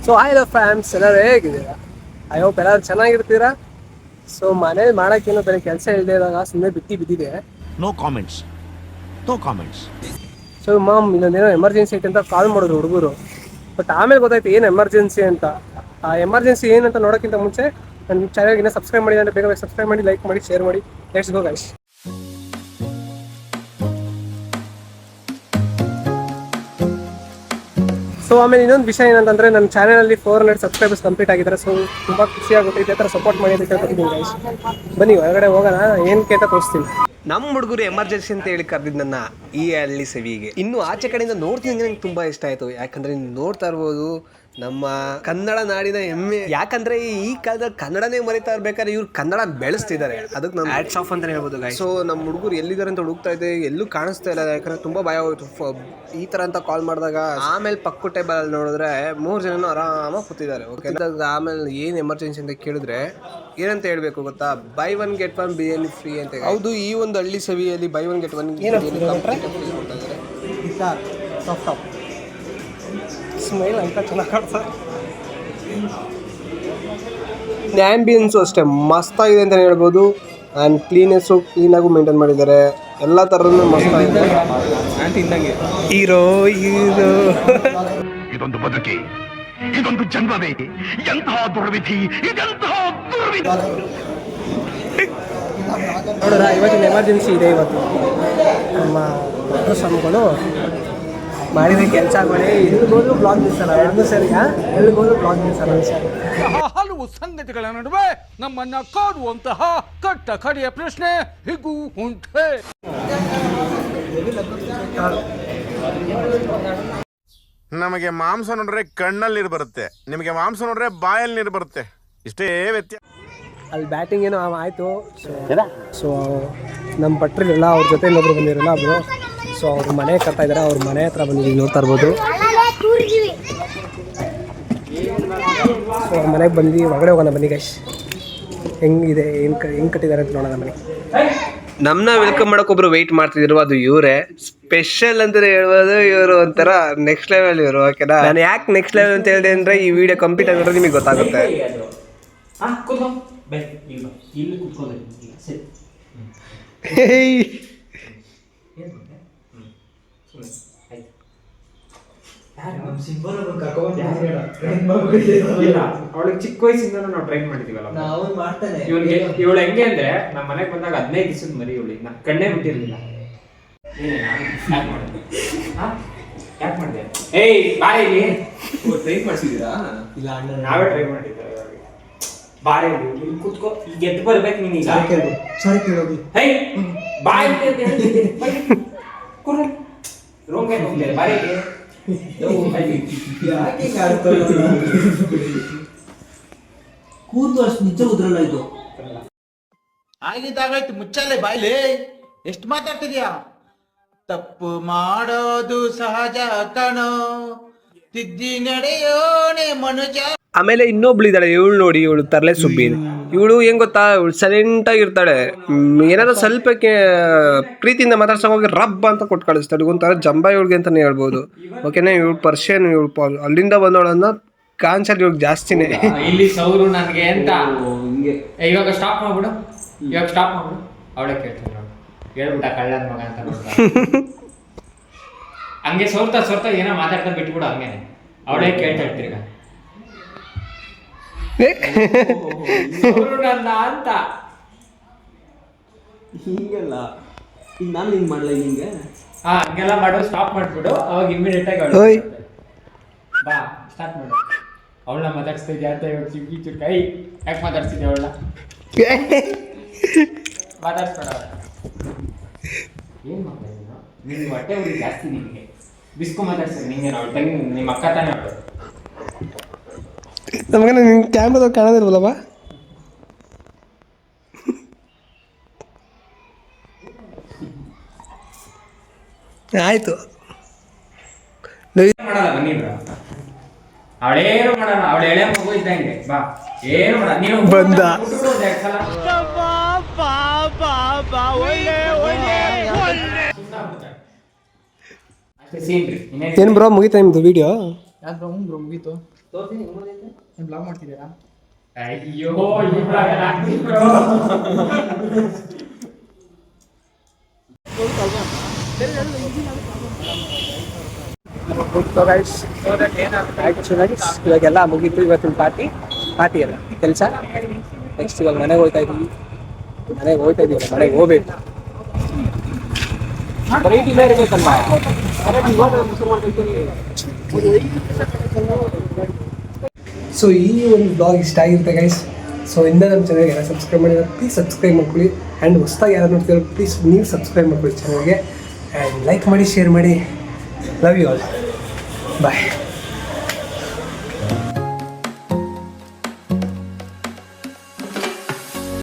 So hello fans, ಎಲ್ಲರೂ ಹೇಗಿದ್ದೀರಾ? I hope ಎಲ್ಲರೂ ಚೆನ್ನಾಗಿರ್ತೀರಾ. ಸೊ ಮನೇಲಿ ಮಾಡೋಕ್ಕೇನೋ ಬೇರೆ ಕೆಲಸ ಇಲ್ಲದೆ ಇದ್ದಾಗ ಸುಮ್ಮನೆ ಬಿದ್ದಿದೆ. No comments. ಸೊ ಇಲ್ಲೊಂದೇನೋ ಎಮರ್ಜೆನ್ಸಿ ಐತೆ ಅಂತ ಕಾಲ್ ಮಾಡಿದ್ರು ಹುಡುಗರು. ಬಟ್ ಆಮೇಲೆ ಗೊತ್ತಾಯ್ತು ಏನು ಎಮರ್ಜೆನ್ಸಿ ಅಂತ. ಆ ಎಮರ್ಜೆನ್ಸಿ ಏನಂತ ನೋಡೋಕ್ಕಿಂತ ಮುಂಚೆ ನನ್ನ ಚಾನಲ್ಗೆ ಸಬ್ಸ್ಕ್ರೈಬ್ ಮಾಡಿ ಅಂದರೆ ಬೇಗ ಸಬ್ಸ್ಕ್ರೈಬ್ ಮಾಡಿ, ಲೈಕ್ ಮಾಡಿ, ಶೇರ್ ಮಾಡಿ. Let's go guys. ಸೊ ಆಮೇಲೆ ಇನ್ನೊಂದು ವಿಷಯ ಏನಂತಂದರೆ, ನನ್ನ ಚಾನಲಲ್ಲಿ 400 ಸಬ್ಸ್ಕ್ರೈಬರ್ಸ್ ಕಂಪ್ಲೀಟ್ ಆಗಿದ್ದಾರೆ. ಸೊ ತುಂಬ ಖುಷಿಯಾಗುತ್ತೆ. ಇದೇ ಥರ ಸಪೋರ್ಟ್ ಮಾಡಿ ಅಂತ ಕೇಳ್ಕೊತಿದ್ದೀನಿ ಗೈಸ್. ಬನ್ನಿ ಹೊರಗಡೆ ಹೋಗೋಣ, ಏನಕ್ಕೆ ಅಂತ ತೋರಿಸ್ತೀನಿ. ನಮ್ಮ ಹುಡುಗರು ಎಮರ್ಜೆನ್ಸಿ ಅಂತ ಹೇಳಿ ಕರೆದಿದ್ದು ನನ್ನ ಈ ಹಳ್ಳಿ ಸವಿಗೆ. ಇನ್ನು ಆಚೆ ಕಡೆಯಿಂದ ನೋಡ್ತೀನಿ, ನಂಗೆ ತುಂಬ ಇಷ್ಟ ಆಯಿತು. ಯಾಕಂದರೆ ನೀವು ನೋಡ್ತಾ ಇರ್ಬೋದು ನಮ್ಮ ಕನ್ನಡ ನಾಡಿನ ಹೆಮ್ಮೆ. ಯಾಕಂದರೆ ಈ ಕಾಲದಲ್ಲಿ ಕನ್ನಡನೇ ಮರಿತಾ ಇರ್ಬೇಕಾದ್ರೆ ಇವ್ರು ಕನ್ನಡ ಬೆಳೆಸ್ತಿದ್ದಾರೆ. ಅದಕ್ಕೆ ನಮ್ಮ ಹ್ಯಾಟ್ಸ್ ಆಫ್ ಅಂತಲೇ ಹೇಳ್ಬೋದು ಗೈಸ್. ಸೊ ನಮ್ಮ ಹುಡುಗರು ಎಲ್ಲಿದ್ದಾರೆ ಅಂತ ಹುಡುಕ್ತಾ ಇದೆ, ಎಲ್ಲೂ ಕಾಣಿಸ್ತಾ ಇಲ್ಲ. ಯಾಕಂದರೆ ತುಂಬ ಭಯ ಹೋಯ್ತು ಈ ಥರ ಅಂತ ಕಾಲ್ ಮಾಡಿದಾಗ. ಆಮೇಲೆ ಪಕ್ಕು ಟೇಬಲ್ ನೋಡಿದ್ರೆ 3 ಜನನೂ ಆರಾಮಾಗಿ ಕೂತಿದ್ದಾರೆ. ಓಕೆ, ಆಮೇಲೆ ಏನು ಎಮರ್ಜೆನ್ಸಿ ಅಂತ ಕೇಳಿದ್ರೆ ಏನಂತ ಹೇಳ್ಬೇಕು ಗೊತ್ತಾ? ಬೈ 1 get 1 ಬಿರಿಯಾನಿ ಫ್ರೀ ಅಂತ. ಹೌದು, ಈ ಒಂದು ಹಳ್ಳಿ ಸವಿಯಲ್ಲಿ ಬೈ 1 get 1 ಸ್ಮೈಲ್ ಅಂತ ಚೆನ್ನಾಗಿ ಕಾಣ್ತಾರೆ. ಆ್ಯಂಬಿಯನ್ಸು ಅಷ್ಟೇ ಮಸ್ತಾಗಿದೆ ಅಂತಲೇ ಹೇಳ್ಬೋದು. ಆ್ಯಂಡ್ ಕ್ಲೀನಾಗೂ ಮೇಂಟೈನ್ ಮಾಡಿದ್ದಾರೆ. ಎಲ್ಲ ಥರನೂ ಮಸ್ತಾಗಿದೆ. ಹೀರೋ ಇದೊಂದು ಬದುಕಿ, ಇದೊಂದು ಜನ್ಮವೇ, ಎಂತಹ ದುರ್ವಿಧಿ, ಇದೆಂತಹ ದುರ್ವಿಧಿ. ನೋಡೋಣ, ಇವತ್ತಿನ ಎಮರ್ಜೆನ್ಸಿ ಇದೆ. ಇವತ್ತು ನಮ್ಮ ಸ್ವಾಮಿಗಳು ಮಾಡಿದ ಕೆಲಸಗಳೇ ಎಲ್ಲಿಗೋದ್ರು ಬ್ಲಾಗ್ ನಿಲ್ಸಲ್ಲ. 2 ಸರಿ ಎಲ್ಲಿಗೋದ್ರು ಬ್ಲಾಗ್ ನಿಲ್ಸಲ್ಲ. ಹಲವು ಸಂಗತಿಗಳ ನಡುವೆ ನಮ್ಮನ್ನ ಕಾಡುವಂತಹ ಕಟ್ಟ ಕಡೆಯ ಪ್ರಶ್ನೆ ಹೀಗೂ ಉಂಟೆ. ನಮಗೆ ಮಾಂಸ ನೋಡ್ರೆ ಕಣ್ಣಲ್ಲಿ ನೀರು ಬರುತ್ತೆ, ನಿಮಗೆ ಮಾಂಸ ನೋಡ್ರೆ ಬಾಯಲ್ಲಿ ನೀರು ಬರುತ್ತೆ. ಇಷ್ಟೇ ವ್ಯತ್ಯಾಸ. ಅಲ್ಲಿ ಬ್ಯಾಟಿಂಗ್ ಏನೋ ಆಯಿತು. ಸೊ ನಮ್ಮ ಪಟ್ರಿಲ್ಲ, ಅವ್ರ ಜೊತೆ ಇನ್ನೊಬ್ರು ಬಂದಿರಲ್ಲ ಅವರು. ಸೊ ಅವ್ರ ಮನೆ ಕಟ್ತಾ ಇದ್ದಾರೆ. ಅವ್ರ ಮನೆ ಹತ್ರ ಬಂದಿದ್ದೀವಿ, ನೋಡ್ತಾ ಇರ್ಬೋದು. ಸೊ ಅವ್ರ ಮನೆಗೆ ಬಂದು ಹೊರಗಡೆ ಹೋಗೋಣ ಬನ್ನಿ ಗೈಸ್. ಹೆಂಗಿದೆ, ಹೆಂಗೆ ಕಟ್ಟಿದ್ದಾರೆ ಅಂತ ನೋಡೋಣ ಬನ್ನಿ. ನಮ್ಮನ್ನ ವೆಲ್ಕಮ್ ಮಾಡೋಕ್ಕೊಬ್ರು ವೆಯ್ಟ್ ಮಾಡ್ತಿದ್ರು, ಅದು ಇವರೇ. ಸ್ಪೆಷಲ್ ಅಂತಲೇ ಹೇಳ್ಬೋದು. ಇವರು ಒಂಥರ ನೆಕ್ಸ್ಟ್ ಲೆವೆಲ್ ಇವರು. ಓಕೆನಾ? ನಾನು ಯಾಕೆ ನೆಕ್ಸ್ಟ್ ಲೆವೆಲ್ ಅಂತ ಹೇಳಿದೆ ಅಂದರೆ, ಈ ವಿಡಿಯೋ ಕಂಪ್ಲೀಟ್ ಆಗಿದ್ರೆ ನಿಮಗೆ ಗೊತ್ತಾಗುತ್ತೆ. ಅವಳಿಗೆ ಚಿಕ್ಕ ವಯಸ್ಸಿಂದ ನಾವು ಟ್ರೈನ್ ಮಾಡಿದೀವಲ್ಲ. ಇವಳು ಹೆಂಗೆ ಅಂದ್ರೆ ನಮ್ಮ ಮನೆಗೆ ಬಂದಾಗ 15 ದಿವಸದ ಮರಿ. ಇವಳಿಗೆ ಕಣ್ಣೇ ಬಿಟ್ಟಿರ್ಲಿಲ್ಲ. ಯಾಕೆ ಮಾಡಿದೆ? ಏಯ್ ಬಾರಿ, ಟ್ರೈನ್ ಮಾಡಿಸಿದೀರಾ? ಇಲ್ಲ ಅಣ್ಣ, ನಾವೇ ಟ್ರೈ ಮಾಡಿದ್ದೀವಿ. ಬಾರಿ ಇಲ್ಲಿ ಕೂತ್ಕೋ, ಈಗ ಎದ್ದು ಬರ್ಬೇಕು ನೀನು. ಈಗ ಸರಿ ಕೇಳೋದು. ಹೇ ಬಾಯ್ ಅಂತ ಹೇಳ್ತಿದ್ದೆ. ರೋಂಗೆ ಹೋಗ್ತಾರೆ ಬಾರಿಗೆ. ಕೂತು ಅಷ್ಟು ನಿಜ ಉದ್ರಲ್ಲ ಇದು. ಆಗಿದ್ದಾಗಾಯ್ತು, ಮುಚ್ಚಲ್ಲೇ ಬಾಯ್ಲಿ. ಎಷ್ಟು ಮಾತಾಡ್ತಿದ್ಯಾ? ತಪ್ಪು ಮಾಡೋದು ಸಹಜ ಕಣೋ, ತಿದ್ದಿ ನಡೆಯೋಣೆ ಮನುಜ. ಆಮೇಲೆ ಇನ್ನೊಬ್ಳು ಇದ್ದಾಳೆ, ಇವಳು ನೋಡಿ, ಇವಳು ತರಲೆ ಸುಬ್ಬಿ. ಇವಳು ಹೆಂಗ್ ಗೊತ್ತಾ, ಇವಳು ಸೈಲೆಂಟಾಗಿರ್ತಾಳೆ. ಏನಾದ್ರು ಸ್ವಲ್ಪ ಪ್ರೀತಿಯಿಂದ ಮಾತಾಡ್ಸೋಕೆ ಹೋಗಿ ರಬ್ ಅಂತ ಕೊಟ್ಟು ಕಳಿಸ್ತಾಳೆ. ಒಂಥರ ಜಂಬ ಇವಳಿಗೆ ಅಂತಲೇ ಹೇಳ್ಬೋದು. ಓಕೆನಾ? ಇವಳು ಪರ್ಷಿಯನ್, ಇವಳು ಅಲ್ಲಿಂದ ಬಂದವಳನ್ನ ಕಾನ್ಸರ್ ಇವಳು ಜಾಸ್ತಿನೇ. ಇಲ್ಲಿ ಸೌರು ನನಗೆ ಅಂತ ಇವಾಗ ಸ್ಟಾಪ್ ಮಾಡ್ಬಿಡು, ಇವಾಗ ಸ್ಟಾಪ್ ಮಾಡ್ಬಿಡು. ಅವಳೇ ಕೇಳ್ತೀನಿ ನೋಡು, ಹೇಳ್ಬಿಟ್ಟ ಕಳ್ಳನ ಮಗ ಅಂತ. ಹಂಗೆ ಸೋರ್ತಾ ಏನೋ ಮಾತಾಡ್ತಾ ಬಿಟ್ಬಿಡು. ಹಂಗೇನೆ ಅವಳೇ ಕೇಳ್ತಾ ಇರ್ತೀಗ ಅಂತ. ಹಿಂಗೆಲ್ಲ ಈಗ ನಾನು ಹಿಂಗೆ ಮಾಡಲ್ಲ. ಹಿಂಗೆ ಹಂಗೆಲ್ಲ ಮಾಡೋ ಸ್ಟಾಪ್ ಮಾಡ್ಬಿಡು. ಅವಾಗ ಇಮಿಡಿಯೇಟ್ ಆಗಿ ಬಾ ಸ್ಟಾರ್ಟ್ ಮಾಡು. ಅವಳನ್ನ ಮಾತಾಡ್ಸ್ತಿದ್ಯಾ ಅಂತ ಇವಾಗ ಚಿಕ್ಕಿ ಚುರ್ಕೈ ಯಾಕೆ ಮಾತಾಡ್ತಿದ್ದೆ? ಅವಳನ್ನ ಮಾತಾಡ್ಸ್ಬೇಡ. ಏನು ಮಾತಾಡ್ತೀನಿ? ನಿನ್ನ ಹೊಟ್ಟೆ ಉರಿ ಜಾಸ್ತಿ. ನಿನಗೆ ಬಿಸ್ಕು ಮಾತಾಡ್ತೀನಿ. ನಿಂಗೆ ಅವಳ ತಂಗಿ ನಿಮ್ಮ ಅಕ್ಕ ತಾನೇ ಅವಳು. ನಮಗೆ ನಿನ್ನ ಕ್ಯಾಮ್ರಾದಾಗ ಕಾಣೋದಿಲ್ವಲ್ಲವ? ಆಯಿತು, ಮಾಡಲ್ಲ ಬನ್ನಿ ಬ್ರೋ. ಅವಳೇನು ಮಾಡಲ್ಲ, ಅವಳ ಎಳೆ ಮಗು ಇದ್ದಂಗೆ. ಬಾ ಏನು ಮಾಡಲ್ಲ. ನೀವು ಬಂದ ಅಷ್ಟೇ ಸೀನ್ ರೀ. ಏನು ಬ್ರೋ, ಮುಗೀತಾ ನಿಮ್ಮದು ವಿಡಿಯೋ? ಯಾಕೆ ಬ್ರೋ ಮುಗೀತು? ಬ್ಲಾಗ್ ಮಾಡ್ತಿದ್ದೀರಾ? ಅಯ್ಯೋ ಇವಾಗೆಲ್ಲ ಮುಗೀತು ಇವತ್ತಿನ ಪಾರ್ಟಿ ಅಲ್ಲ ಕೆಲಸ. ನೆಕ್ಸ್ಟ್ ಇವಾಗ ಮನೆಗೆ ಹೋಗ್ತಾ ಇದೀವಿ. ಮನೆಗೆ ಹೋಗ್ಬೇಕು. ಸೊ ಈ ಒಂದು ಬ್ಲಾಗ್ ಇಷ್ಟ ಆಗಿರುತ್ತೆ ಗೈಸ್. ಸೊ ಇಂದ ನಮ್ಮ ಚಾನಲ್ಗೆ ಯಾರು ಸಬ್ಸ್ಕ್ರೈಬ್ ಮಾಡಿದ್ರೆ ಪ್ಲೀಸ್ ಸಬ್ಸ್ಕ್ರೈಬ್ ಮಾಡ್ಕೊಳ್ಳಿ. ಆ್ಯಂಡ್ ಹೊಸ್ದಾಗಿ ಯಾರು ನೋಡ್ತೀರೋ ಪ್ಲೀಸ್ ನೀವು ಸಬ್ಸ್ಕ್ರೈಬ್ ಮಾಡ್ಕೊಳ್ಳಿ ಚಾನಲ್ಗೆ. ಆ್ಯಂಡ್ ಲೈಕ್ ಮಾಡಿ, ಶೇರ್ ಮಾಡಿ. Love you all. ಬಾಯ್.